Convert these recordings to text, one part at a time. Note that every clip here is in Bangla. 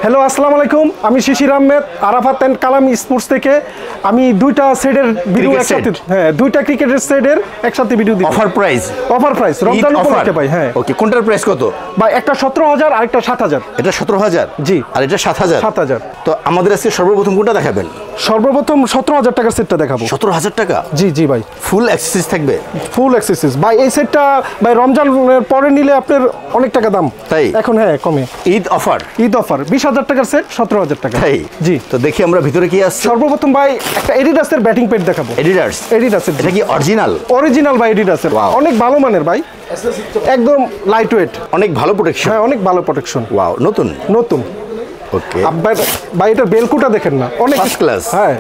হ্যালো আসসালামু আলাইকুম, আমি শিশির আহমেদ আরাফাত এন্ড কালাম স্পোর্টস থেকে। আমি দুইটা সেটের ভিডিও একসাথে, হ্যাঁ দুইটা ক্রিকেটের সেটের একসাথে ভিডিও দিই। অফার প্রাইস রমজান উপলক্ষে ভাই। হ্যাঁ ওকে, কোনটার প্রাইস কত ভাই? একটা 17,000 আর একটা 7,000। এটা 17,000 জি, আর এটা 7,000। 7,000। তো আমাদের আজকে সর্বপ্রথম কোনটা দেখাবেন? সর্বপ্রথম 17,000 টাকার সেটটা দেখাবো। 17,000 টাকা? জি জি ভাই, ফুল অ্যাক্সেসরিজ থাকবে। ফুল অ্যাক্সেসরিজ ভাই। এই সেটটা ভাই রমজানের পরে নিলে আপনার অনেক টাকা দাম, তাই এখন হ্যাঁ কমে। ঈদ অফার 20,000 টাকার সেট 17,000 টাকা। তাই জি, তো দেখি আমরা ভিতরে কি আছে। সর্বপ্রথম ভাই একটা এডিডাসের ব্যাটিং প্যাড দেখাবো। এডিডাসের এটা কি অরিজিনাল? অরিজিনাল ভাই, এডিডাসের অনেক ভালো মানের ভাই, একদম লাইট ওয়েট, অনেক ভালো প্রোটেকশন। হ্যাঁ অনেক ভালো প্রোটেকশন। ওয়াও, নতুন নতুন। ওকে ভাই এটার বেলকুটা দেখেন না, অনেক ফার্স্ট ক্লাস। হ্যাঁ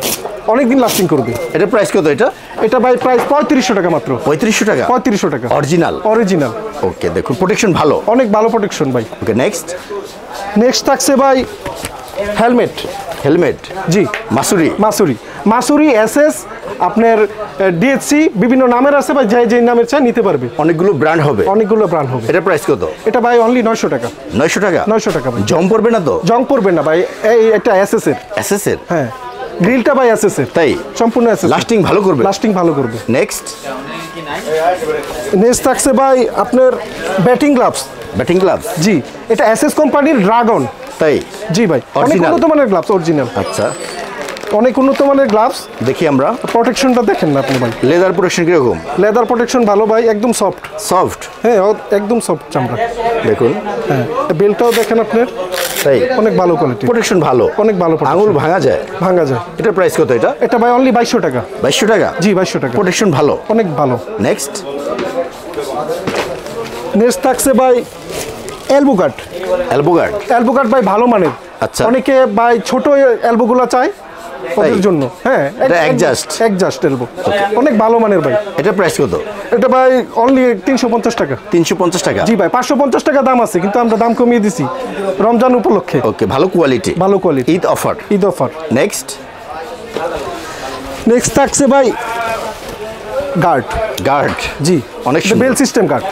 অনেক দিন লাস্টিং করবে। এটা প্রাইস কত? এটা ভাই প্রাইস 3500 টাকা মাত্র। 3500 টাকা? 3500 টাকা অরিজিনাল। ওকে, দেখুন প্রোটেকশন ভালো, অনেক ভালো প্রোটেকশন ভাই। ওকে নেক্সট থাকছে ভাই হেলমেট। জি, মাসুরি এসএস, আপনার ডিএসসি, বিভিন্ন নামের আছে ভাই, যে নামের চাই নিতে পারবে। অনেকগুলো ব্র্যান্ড হবে। এটা প্রাইস কত? এটা ভাই অনলি 900 টাকা। 900 টাকা ভাই। জং পড়বে না তো? জং পড়বে না ভাই, এটা এসএস এর। হ্যাঁ, গ্রিলটা ভাই এসএস এর। তাই সম্পূর্ণ এসএস। লাস্টিং ভালো করবে। নেক্সট থাকছে ভাই আপনার ব্যাটিং গ্লাভস। জি, এটা এসএস কোম্পানির ড্রাগন। তাই? জি ভাই, অনেক উন্নত মানের গ্লাভস, অরিজিনাল। আচ্ছা, অনেক উন্নত মানের গ্লাভস। দেখি আমরা প্রোটেকশনটা দেখেন না আপনি ভাই। লেদার প্রোটেকশন কিরকম? লেদার প্রোটেকশন ভালো ভাই, একদম সফট। হ্যাঁ একদম সফট চামড়া। দেখুন, হ্যাঁ বেলটাও দেখেন আপনার, তাই অনেক ভালো কোয়ালিটি, প্রোটেকশন ভালো, অনেক ভালো। আঙুল ভাঙা যায়? এটার প্রাইস কত? এটা ভাই অনলি 2200 টাকা। 2200 টাকা? জি 2200 টাকা। প্রোটেকশন ভালো, অনেক ভালো। নেক্সট থাকছে ভাই এলবো গার্ড ভাই, ভালো মানের। আচ্ছা, অনেকে ভাই ছোট এলবোগুলো চায় ওদের জন্য। হ্যাঁ, এটা অ্যাডজাস্ট এলবো, অনেক ভালো মানের ভাই। এটা প্রাইস কত? এটা ভাই অনলি 350 টাকা। 350 টাকা? জি ভাই, 550 টাকা দাম আছে, কিন্তু আমরা দাম কমিয়ে দিছি রমজান উপলক্ষে। ওকে, ভালো কোয়ালিটি। ঈদ অফার। নেক্সট থাকছে ভাই গার্ড। জি, অনেক bell system guard.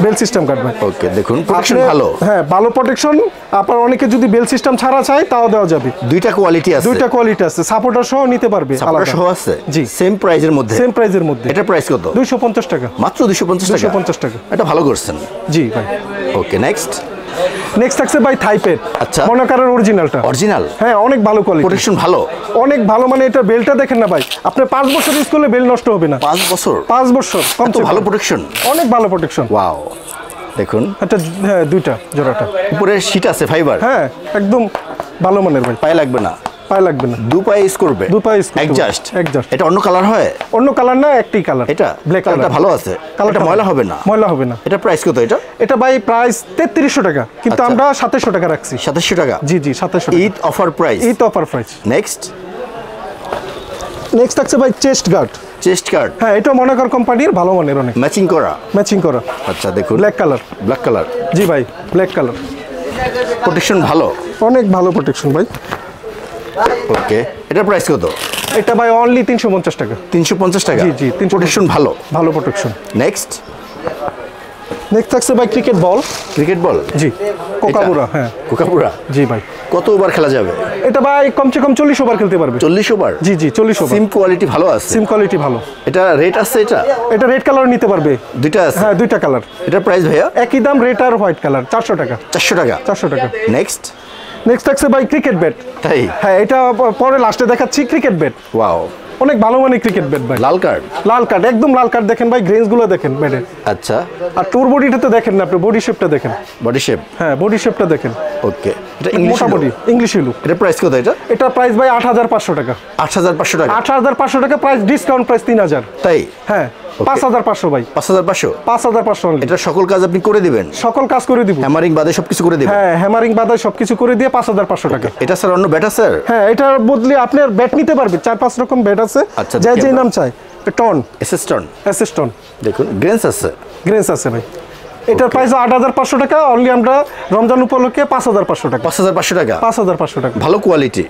Bell system guard ভাই। ওকে, দেখুন প্রোটেকশন ভালো। হ্যাঁ ভালো প্রোটেকশন। আপনার অনেকে যদি বেল সিস্টেম ছাড়া চায় তাও দেওয়া যাবে। দুইটা কোয়ালিটি আছে। সাপোর্টার সহ নিতে পারবে। সাপোর্টার সহ আছে? জি, সেম প্রাইজের মধ্যে। এটা প্রাইস কত? 250 টাকা মাত্র। 250 টাকা? এটা ভালো করছেন। জি ভাই। ওকে নেক্সট থাকছে ভাই থাইপেড। আচ্ছা, মনোকারের অরিজিনাল। হ্যাঁ অনেক ভালো কোয়ালিটি, প্রোটেকশন ভালো, অনেক ভালো। মানে এটা বেলটা দেখেন না ভাই, আপনি 5 বছর ইউজ করলে বেল নষ্ট হবে না। 5 বছর? 5 বছর কম তো ভালো প্রোটেকশন, অনেক ভালো প্রোটেকশন। ওয়াও, দেখুন এটা হ্যাঁ দুইটা জোড়াটা। উপরে শীট আছে ফাইবার। হ্যাঁ একদম ভালো মানের ভাই। পায়ে লাগবে না? দু পায়ে ইউজ করবে। অ্যাডজাস্ট। এটা অন্য কালার হয়? অন্য কালার না, একটি কালার। এটা ব্ল্যাক কালারটা ভালো আছে, কালারটা ময়লা হবে না? এটা প্রাইস কত? এটা ভাই প্রাইস 3300 টাকা, কিন্তু আমরা 2700 টাকা রাখছি। 2700 টাকা? জি 2700। Eid offer price. নেক্সট থাকছে ভাই চেস্ট গার্ড। হ্যাঁ, এটা মনোকার কোম্পানির, ভালো মানের, অনেক ম্যাচিং করা। আচ্ছা, দেখুন ব্ল্যাক কালার। জি ভাই, ব্ল্যাক কালার। প্রোটেকশন ভালো, অনেক ভালো প্রোটেকশন ভাই। ওকে, এটা প্রাইস কত? এটা ভাই অনলি 350 টাকা। 350 টাকা? জি, প্রোটেকশন ভালো প্রোটেকশন। নেক্সট থাকছে ভাই ক্রিকেট বল। জি, কোকাপুরা। হ্যাঁ কোকাপুরা। জি ভাই। কত ওভার খেলা যাবে এটা ভাই? কমসে কম 40 ওভার খেলতে পারবে। 40 ওভার? জি 40 ওভার। সিম কোয়ালিটি ভালো আছে? এটা রেড আছে? এটা রেড কালার নিতে পারবে। দুইটা আছে? হ্যাঁ দুইটা কালার। এটা প্রাইস ভাইয়া? একই দাম, রেড আর হোয়াইট কালার। 400 টাকা। 400 টাকা। নেক্সট থাকছে ভাই ক্রিকেট ব্যাট। তাই? হ্যাঁ, এটা পরে লাস্টে দেখাচ্ছি। ক্রিকেট ব্যাট, ওয়াও, অনেক ভালো মানের ক্রিকেট ব্যাট ভাই। লাল কার্ড, একদম লাল কার্ড। দেখেন ভাই গ্রেন্স গুলো দেখেন ব্যাটের। আচ্ছা, আর টোর বডিটাতে দেখেন না আপনি, বডি শেপটা দেখেন। হ্যাঁ বডি শেপটা দেখেন। ওকে, এটা মোটা বডি, ইংলিশ লুক। এটা প্রাইস কত? এটা প্রাইস ভাই 8500 টাকা। 8500 টাকা? 8500 টাকা প্রাইস, ডিসকাউন্ট প্রাইস 3000। তাই? হ্যাঁ 5500 ভাই। 5500? এটা সকল কাজ আপনি করে দিবেন? সকল কাজ করে দিব, হ্যামারিং বাদে সবকিছু করে দিবেন? হ্যাঁ হ্যামারিং বাদে সবকিছু করে দিয়ে 5500 টাকা। এটা স্যার অন্য ব্যাট আছে? হ্যাঁ, এটার বদলে আপনার ব্যাট নিতে পারবে। 4-5 রকম ব্যাট আছে, যে নাম চাই। টন, দেখুন গ্রেন্স আছে ভাই। এটার প্রাইস 8500 টাকা। অনলি আমরা রমজান উপলক্ষে 5500 টাকা। 5500 টাকা? ভালো কোয়ালিটি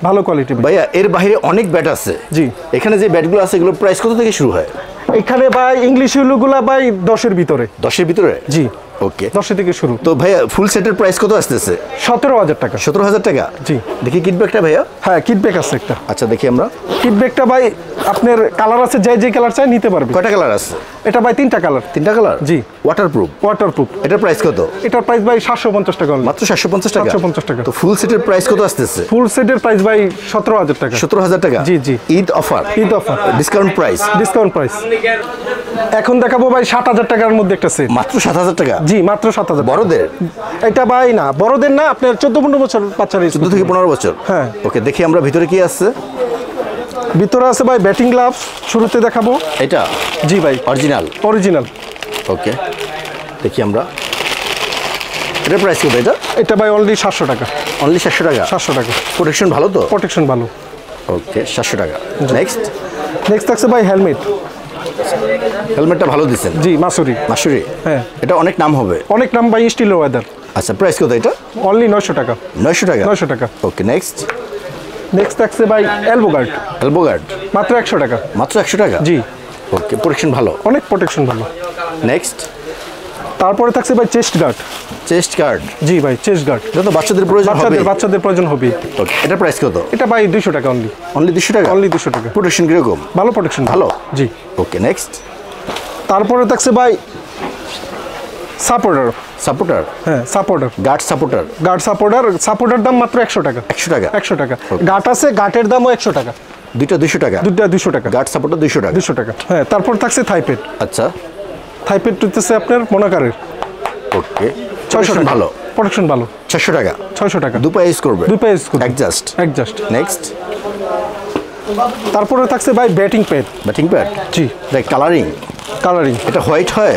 ভাইয়া। এর বাইরে অনেক ব্যাট আছে। জি, এখানে যে ব্যাটগুলো আছে এগুলো প্রাইস কত থেকে শুরু হয়? এখানে ভাই ইংলিশ ইউলুগুলা ভাই 10 এর ভিতরে। 10 এর ভিতরে? জি, ওকে 10 থেকে শুরু। তো ভাইয়া ফুল সেটের প্রাইস কত আসতেছে? 17,000 টাকা। 17,000 টাকা। জি। দেখি কিট ব্যাগটা ভাইয়া। হ্যাঁ, কিট ব্যাগ আছে একটা। আচ্ছা দেখি আমরা। কিট ব্যাগটা ভাই আপনার কালার আছে, যে কালার চাই নিতে পারবে। কয়টা কালার আছে? এটা ভাই 3টা কালার। 3টা কালার? জি। ওয়াটারপ্রুফ? ওয়াটারপ্রুফ। এটার প্রাইস কত? এটার প্রাইস ভাই 750 টাকা। মাত্র 750 টাকা? 750 টাকা। তো ফুল সেটের প্রাইস কত আসতেছে? ফুল সেটের প্রাইস ভাই 17,000 টাকা। 17,000 টাকা? জি জি। Eid offer? Eid offer. Discount price? Discount price. এখন দেখাবো ভাই 7,000 টাকার মধ্যে একটা সেট। মাত্র 7,000 টাকা? জি, মাত্র 7,000। বড়দের? এটা ভাই না, বড়দের না, আপনার 14-15 বছর বাচ্চারা। 14 থেকে 15 বছর? হ্যাঁ। ওকে, দেখি আমরা ভিতরে কি আছে। ভিতরে আছে ভাই ব্যাটিং গ্লাভস, শুরুতে দেখাবো। এটা? জি ভাই, অরিজিনাল? অরিজিনাল। ওকে, দেখি আমরা। এটার প্রাইস কত এটা? এটা ভাই অনলি 700 টাকা। অনলি 700 টাকা? 700 টাকা। প্রোটেকশন ভালো তো? প্রোটেকশন ভালো। ওকে, 700 টাকা। নেক্সট? নেক্সট আছে ভাই হেলমেট। হেলমেটটা ভালো দিচ্ছেন? জি, মাসুরি। মাসুরি? হ্যাঁ। এটা অনেক নাম হবে। অনেক নাম ভাই, স্টিল ওয়েদার। আচ্ছা, প্রাইস কত এটা? অনলি 900 টাকা। 900 টাকা? 900 টাকা। ওকে, নেক্সট? নেক্সট আছে ভাই এলবো গার্ড। Elbow guard? মাত্র 100 টাকা। মাত্র 100 টাকা? জি। ওকে, প্রোটেকশন ভালো? অনেক প্রোটেকশন ভালো। নেক্সট? তারপরে থাকছে ভাই চেস্ট গার্ড। Chest guard? জি ভাই, চেস্ট গার্ড। এটা তো বাচ্চাদের প্রয়োজন হবে। বাচ্চাদের প্রয়োজন হবে। ওকে, এটা প্রাইস কত? এটা ভাই 200 টাকা অনলি। অনলি 200 টাকা? অনলি 200 টাকা। প্রোটেকশন কিরকম? ভালো প্রোটেকশন। ভালো? জি। Okay, next? তারপরে থাকছে ভাই সাপোর্টার। সাপোর্টার? হ্যাঁ, supporter. Guard supporter? Guard supporter. Supporter দাম মাত্র 100 টাকা। 100 টাকা? 100 টাকা। গার্ড আছে, গার্ডের দামও 100 টাকা। দুইটা 200 টাকা? দুইটা 200 টাকা। গার্ড সাপোর্টার 200 টাকা? 200 টাকা। হ্যাঁ, তারপর থাকছে থাইপেড। আচ্ছা। থাইপেড হচ্ছে আপনার মোনাকারের। ওকে, 600 টাকা। ভালো? প্রোটেকশন ভালো। 600 টাকা? 600 টাকা। দুপা ইউজ করবে? দুপা ইউজ করবে। অ্যাডজাস্ট? অ্যাডজাস্ট। নেক্সট? তারপরে থাকছে ভাই ব্যাটিং প্যাড। Batting pad? জি। দেখ, কালারিং? কালারিং। এটা হোয়াইট হয়?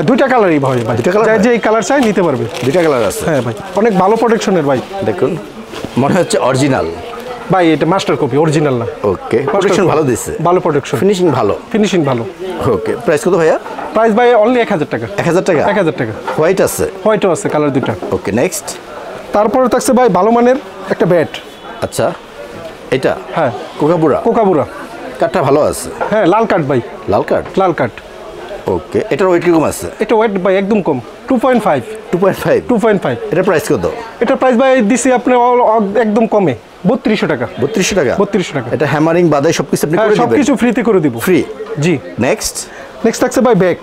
দুইটা কালারই ভাই। দুইটা কালার? যে এই কালার চাই নিতে পারবে। দুইটা কালার আছে? হ্যাঁ ভাই, অনেক ভালো প্রোটেকশনের ভাই। দেখুন, মনে হচ্ছে অরিজিনাল। ভাই এটা মাস্টার কপি, অরিজিনাল না। ওকে, প্রোটেকশন ভালো দিচ্ছে? ভালো প্রোটেকশন। ফিনিশিং ভালো? ফিনিশিং ভালো। ওকে, প্রাইস কত ভাইয়া? প্রাইস ভাই অনলি 1000 টাকা। 1000 টাকা? 1000 টাকা। হোয়াইট আছে? হোয়াইটও আছে, কালার দুইটা। ওকে, নেক্সট? তারপরে থাকছে ভাই ভালো মানের একটা ব্যাট। আচ্ছা, এটা? হ্যাঁ, কোকাবুরা? কোকাবুরা। কাঠটা ভালো আছে? হ্যাঁ, লাল কাঠ ভাই। লাল কাঠ? লাল কাঠ। ওকে, এটার ওয়েট কিরকম আছে? এটা ওয়েট ভাই একদম কম, 2.5। 2.5? 2.5। এটা প্রাইস কত? এটা প্রাইস ভাই দিছি আপনি একদম কমে 3200 টাকা। 3200 টাকা? 3200 টাকা। এটা হ্যামারিং বাদে সবকিছু আপনি করে দিবেন? সবকিছু ফ্রিতে করে দিব। ফ্রি? জি। নেক্সট? নেক্সট থাকছে ভাই bag.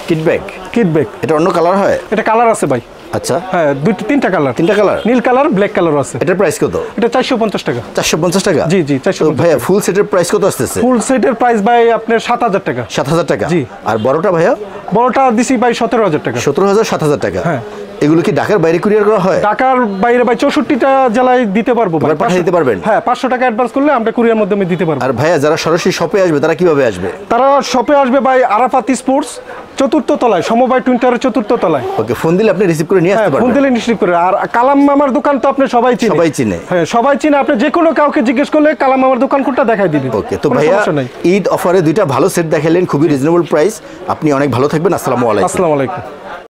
Kit bag? Kit bag. এটা অন্য কালার হয়? এটা কালার আছে ভাই। আচ্ছা। হ্যাঁ, তিনটা কালার। 3টা কালার? নীল কালার, ব্ল্যাক কালার আছে। এটার প্রাইস কত? এটা 450 টাকা। 450 টাকা? জি জি, 450। ভাইয়া ফুল সেটের প্রাইস কত আসতেছে? ফুল সেটের প্রাইস ভাই আপনার 7000 টাকা। 7000 টাকা? জি। আর বড়টা ভাইয়া? বড়টা দিছি ভাই 17000 টাকা। 17000, 7000 টাকা? হ্যাঁ। এগুলো কি ঢাকার বাইরে কুরিয়ার করা হয়? ঢাকার বাইরে ভাই 64টা জেলায় দিতে পারবো ভাই। পাঠিয়ে দিতে পারবেন? হ্যাঁ, 500 টাকা অ্যাডভান্স করলে আমরা কুরিয়ার মাধ্যমে দিতে পারবো। আর ভাইয়া যারা সরাসরি শপে আসবে তারা কিভাবে আসবে? তারা শপে আসবে ভাই আরাফাত স্পোর্টস 4র্থ তলায়, সমবায় টুইন্টারের 4র্থ তলায়। ওকে, ফোন দিলে আপনি রিসিভ করে নিয়ে আসতে ফোন পারবেন? দিলে নিশ্চিত করে। আর কালাম মামার দোকান তো আপনি সবাই চিনেন। সবাই চিনে? হ্যাঁ, সবাই চিনে। আপনি যে কোনো কাউকে জিজ্ঞেস করলে কালাম মামার দোকান কোনটা দেখাই দিবে। ওকে, তো ভাইয়া ঈদ অফারে দুইটা ভালো সেট দেখালেন, খুবই রিজনেবল প্রাইস। আপনি অনেক ভালো থাকবেন। আসসালামু আলাইকুম। আসসালামু আলাইকুম।